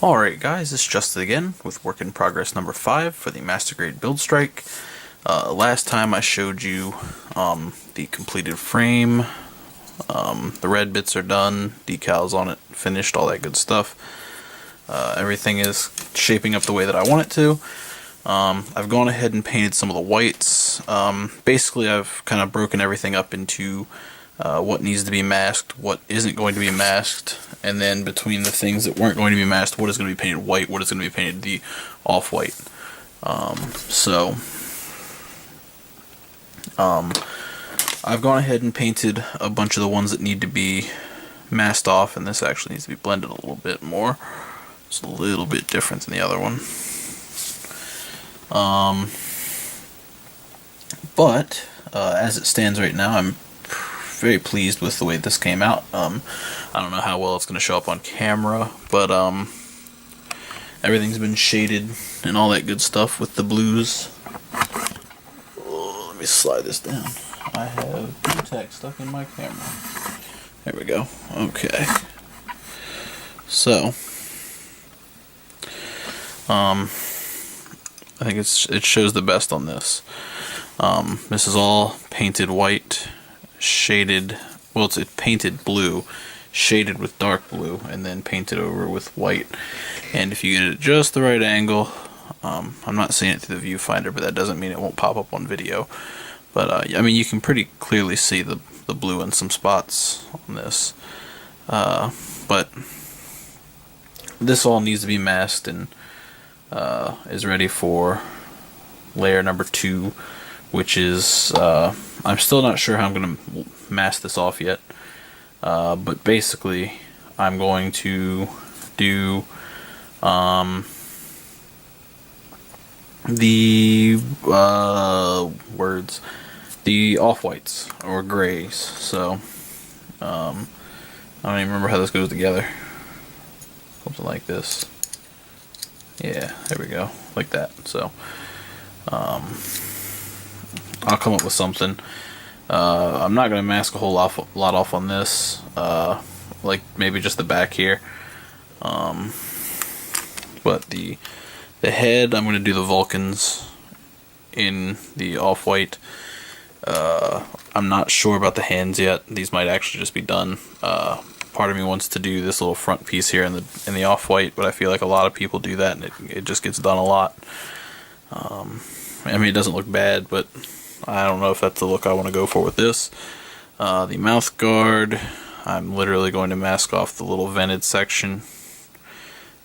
Alright guys, it's Justin again with work in progress number 5 for the Master Grade Build Strike. Last time I showed you the completed frame, the red bits are done, decals on it finished, all that good stuff. Everything is shaping up the way that I want it to. I've gone ahead and painted some of the whites. Basically I've kind of broken everything up into what needs to be masked, what isn't going to be masked, and then between the things that weren't going to be masked, what is going to be painted white, what is going to be painted the off-white. I've gone ahead and painted a bunch of the ones that need to be masked off, and this actually needs to be blended a little bit more. It's a little bit different than the other one. But as it stands right now, I'm very pleased with the way this came out. I don't know how well it's going to show up on camera, but everything's been shaded and all that good stuff with the blues. Oh, let me slide this down. I have blue tack stuck in my camera. There we go. Okay. So, I think it shows the best on this. This is all painted white, shaded, well, it's painted blue, shaded with dark blue, and then painted over with white. And if you get it at just the right angle, I'm not seeing it through the viewfinder, but that doesn't mean it won't pop up on video. But I mean, you can pretty clearly see the blue in some spots on this. But this all needs to be masked and is ready for layer number 2, which is, I'm still not sure how I'm going to mask this off yet, but basically I'm going to do the off-whites or grays. So I don't even remember how this goes together. Something like this. Yeah, there we go, like that. So I'll come up with something. I'm not going to mask a whole lot off on this, like maybe just the back here. But the head, I'm going to do the Vulcans in the off-white. I'm not sure about the hands yet. These might actually just be done. Part of me wants to do this little front piece here in the off-white, but I feel like a lot of people do that, and it just gets done a lot. I mean, it doesn't look bad, but I don't know if that's the look I want to go for with this. The mouth guard, I'm literally going to mask off the little vented section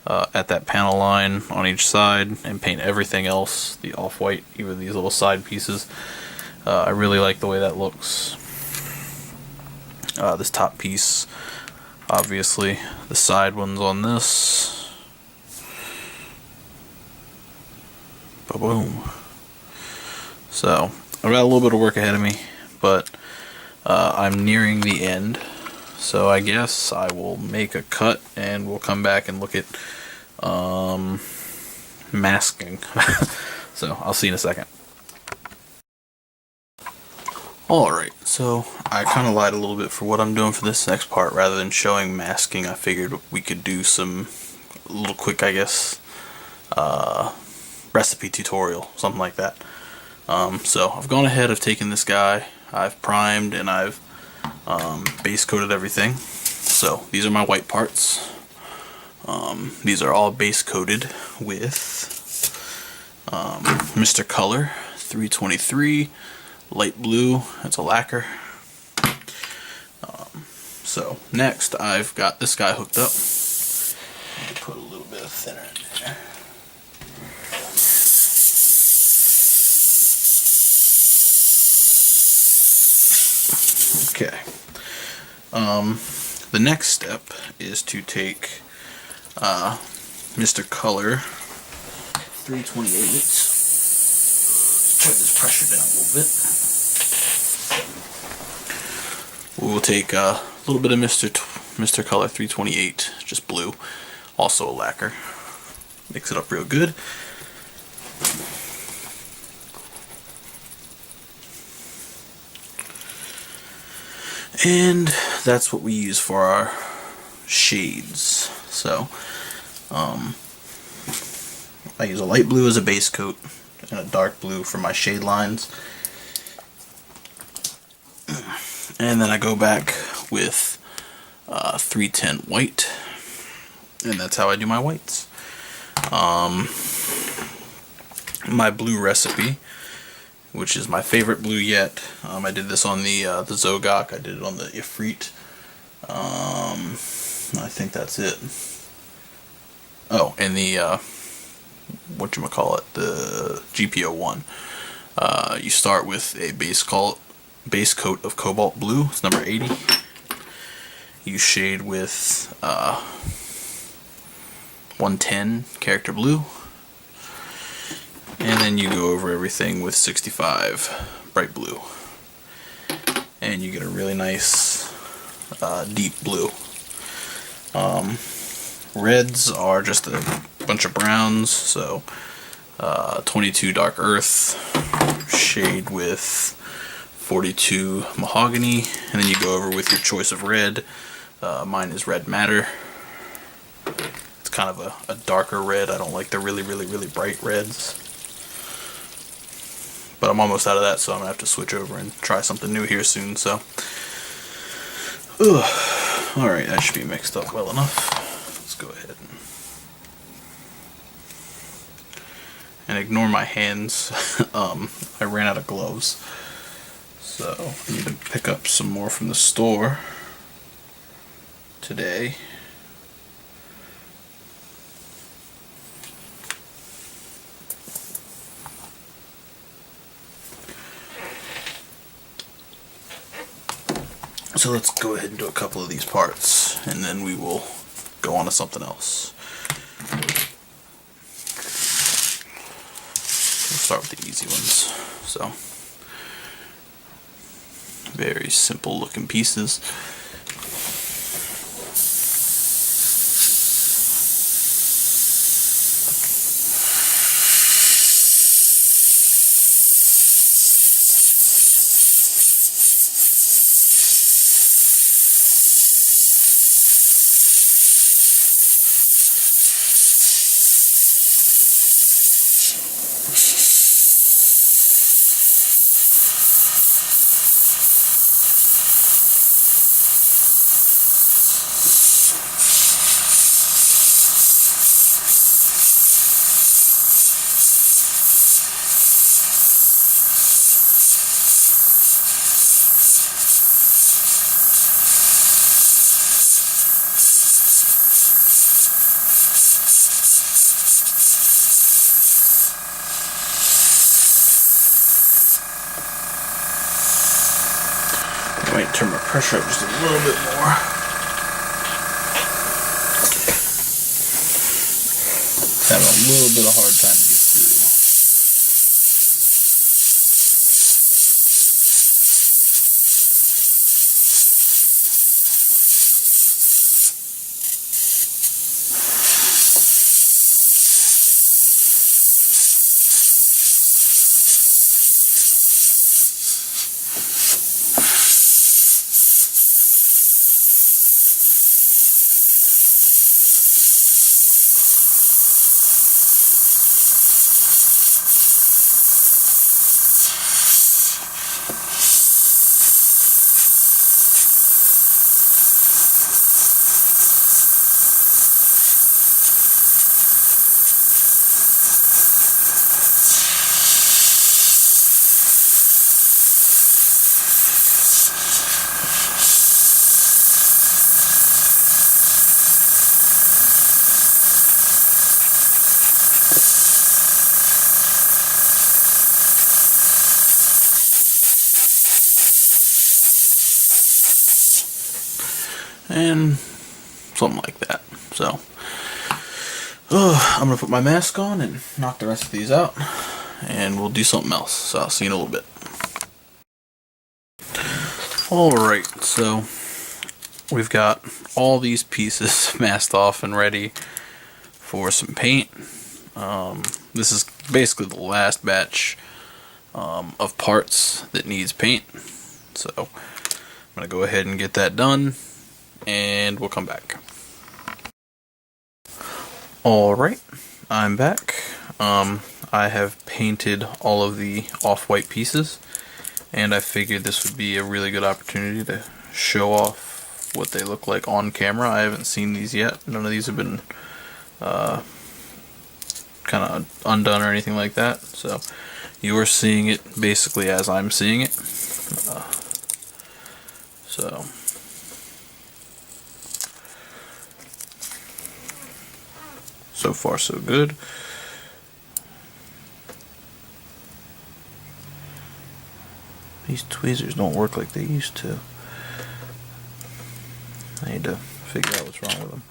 at that panel line on each side and paint everything else the off-white, even these little side pieces. I really like the way that looks. This top piece, obviously, the side ones on this. Ba-boom. So, I've got a little bit of work ahead of me, but I'm nearing the end. So I guess I will make a cut and we'll come back and look at masking. So I'll see you in a second. Alright, so I kind of lied a little bit for what I'm doing for this next part. Rather than showing masking, I figured we could do some little quick, I guess, recipe tutorial, something like that. So I've gone ahead, I've taken this guy, I've primed, and I've base coated everything. So these are my white parts. These are all base coated with Mr. Color 323 light blue. It's a lacquer. So next I've got this guy hooked up. Let me put a little bit of thinner in there. Okay. The next step is to take Mr. Color 328. Turn this pressure down a little bit. We'll take a little bit of Mr. Color 328, just blue, also a lacquer. Mix it up real good. And that's what we use for our shades. So I use a light blue as a base coat and a dark blue for my shade lines. And then I go back with 310 white, and that's how I do my whites. My blue recipe, which is my favorite blue yet. I did this on the Zogok. I did it on the Ifrit. I think that's it. Oh, and the whatchamacallit, the GP01. You start with a base coat of cobalt blue. It's number 80. You shade with 110 character blue, and then you go over everything with 65 bright blue, and you get a really nice deep blue. Reds are just a bunch of browns, so 22 dark earth, shade with 42 mahogany, and then you go over with your choice of red. Mine is red matter. It's kind of a darker red. I don't like the really bright reds. But I'm almost out of that, so I'm going to have to switch over and try something new here soon. So, alright, that should be mixed up well enough. Let's go ahead and ignore my hands. I ran out of gloves. So, I need to pick up some more from the store today. So let's go ahead and do a couple of these parts, and then we will go on to something else. We'll start with the easy ones. So, very simple looking pieces. I might turn my pressure up just a little bit more. Having a little bit of hard time to get through. And something like that. So, I'm going to put my mask on and knock the rest of these out, and we'll do something else. So I'll see you in a little bit. Alright, so we've got all these pieces masked off and ready for some paint. This is basically the last batch of parts that needs paint. So I'm going to go ahead and get that done, and we'll come back. Alright, I'm back. I have painted all of the off-white pieces, and I figured this would be a really good opportunity to show off what they look like on camera. I haven't seen these yet. None of these have been kind of undone or anything like that, so you are seeing it basically as I'm seeing it. So far so good. These tweezers don't work like they used to. I need to figure out what's wrong with them.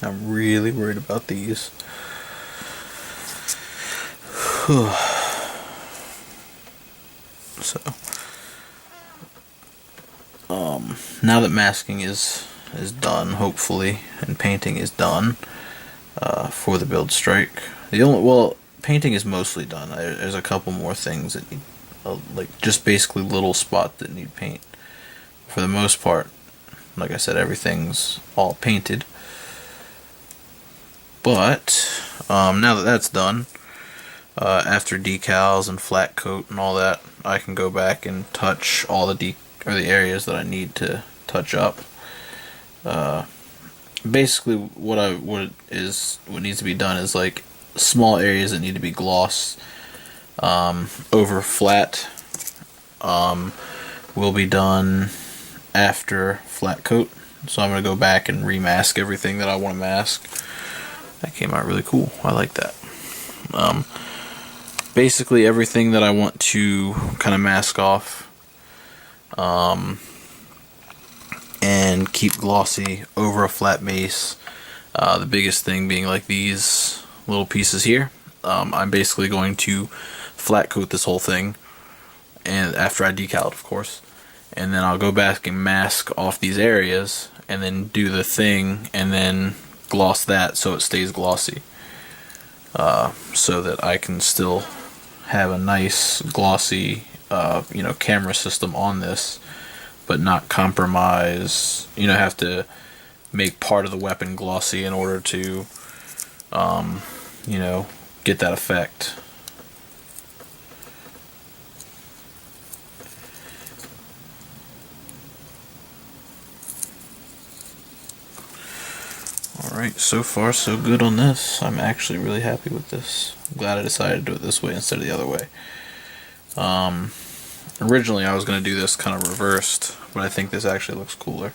I'm really worried about these. So, now that masking is done, hopefully, and painting is done for the Build Strike. Painting is mostly done. There's a couple more things that need, like just basically little spots that need paint. For the most part, like I said, everything's all painted. But now that that's done, after decals and flat coat and all that, I can go back and touch all the the areas that I need to touch up. Basically, what needs to be done is like small areas that need to be glossed over flat. Will be done after flat coat. So I'm gonna go back and remask everything that I want to mask. That came out really cool. I like that. Basically everything that I want to kind of mask off and keep glossy over a flat base. The biggest thing being like these little pieces here. I'm basically going to flat coat this whole thing, and after I decal it, of course, and then I'll go back and mask off these areas and then do the thing and then gloss that so it stays glossy, so that I can still have a nice glossy camera system on this, but not compromise, have to make part of the weapon glossy in order to get that effect. Alright, so far so good on this. I'm actually really happy with this. I'm glad I decided to do it this way instead of the other way. Originally I was going to do this kind of reversed, but I think this actually looks cooler.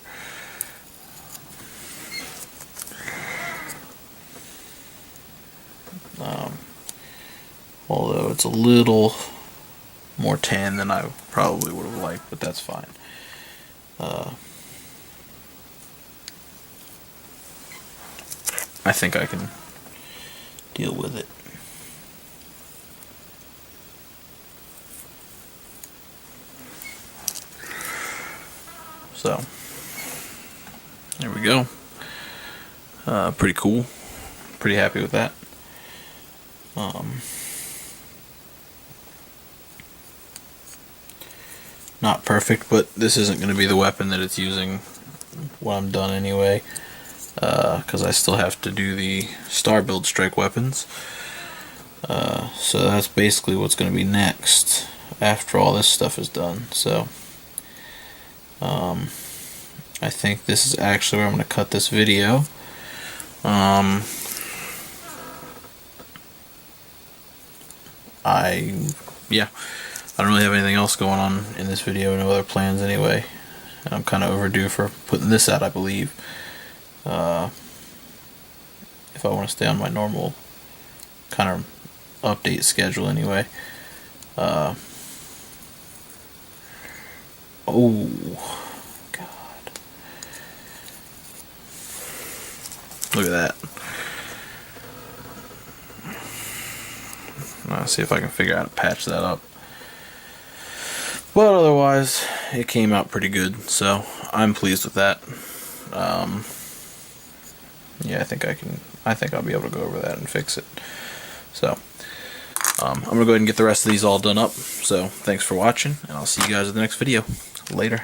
Although it's a little more tan than I probably would have liked, but that's fine. I think I can deal with it. So, there we go. Pretty cool. Pretty happy with that. Not perfect, but this isn't going to be the weapon that it's using when I'm done anyway, because I still have to do the star Build Strike weapons. So that's basically what's going to be next after all this stuff is done. So I think this is actually where I'm going to cut this video. I don't really have anything else going on in this video, no other plans anyway. I'm kind of overdue for putting this out, I believe. If I want to stay on my normal kind of update schedule anyway. Oh God! Look at that. I'll see if I can figure out how to patch that up. But otherwise, it came out pretty good, so I'm pleased with that. Yeah, I think I'll be able to go over that and fix it. So, I'm gonna go ahead and get the rest of these all done up. So, thanks for watching, and I'll see you guys in the next video. Later.